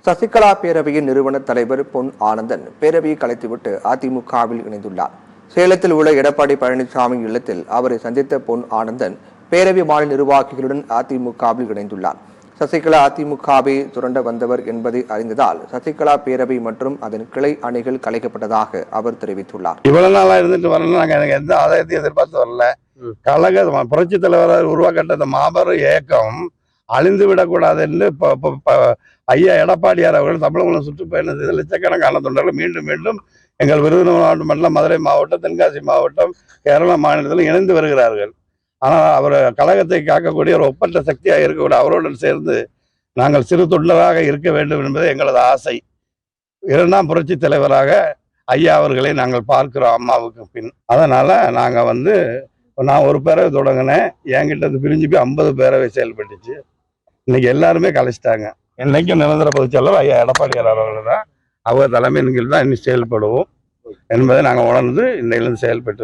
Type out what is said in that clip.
சசிகலா பேரவையின் நிறுவன தலைவர் பொன் ஆனந்தன் பேரவையை கலைத்துவிட்டு அதிமுகவில் இணைந்துள்ளார். சேலத்தில் உள்ள எடப்பாடி பழனிசாமி இல்லத்தில் அவரை சந்தித்த பொன் ஆனந்தன் பேரவை மாநில நிர்வாகிகளுடன் அதிமுகவில் இணைந்துள்ளார். சசிகலா அதிமுகவை சுரண்ட வந்தவர் என்பதை அறிந்ததால் சசிகலா பேரவை மற்றும் அதன் கிளை அணிகள் கலைக்கப்பட்டதாக அவர் தெரிவித்துள்ளார். இவ்வளவு நாளா இருந்துட்டு வரல, நாங்க எந்த ஆதாயத்தையும் எதிர்பார்த்து வரல. கழக புரட்சி தலைவரால் உருவாக்கப்பட்ட இந்த மாபெரும் இயக்கம் அழிந்து விடக்கூடாது என்று ஐயா எடப்பாடியார் அவர்கள் தமிழகம் சுற்றுப்பயணத்தில் லட்சக்கணக்கான தொண்டர்கள் மீண்டும் மீண்டும் எங்கள் விருதுநகர் மாவட்டம் மண்டலம், மதுரை மாவட்டம், தென்காசி மாவட்டம், கேரளா மாநிலத்தில் இணைந்து வருகிறார்கள். ஆனால் அவர் கழகத்தை காக்கக்கூடிய ஒரு ஒப்பற்ற சக்தியாக இருக்கக்கூடிய அவருடன் சேர்ந்து நாங்கள் சிறு தொண்டராக இருக்க வேண்டும் என்பது எங்களது ஆசை. இரண்டாம் புரட்சி தலைவராக ஐயா அவர்களை நாங்கள் பார்க்கிறோம் அம்மாவுக்கு பின். அதனால நான் ஒரு பேரவை தொடங்கினேன். என்கிட்ட பிரிஞ்சு போய் 50 பேரவை செயல்பட்டுச்சு. இன்னைக்கு எல்லாருமே கலைச்சிட்டாங்க. இன்னைக்கும் நிரந்தர பொதுச்செயலாளர் ஐயா எடப்பாடியார் அவர்கள் தான். அவர் தலைமையின் கீழ் தான் இன்னும் செயல்படுவோம் என்பதை நாங்கள் உணர்ந்து இன்னையிலிருந்து செயல்பட்டு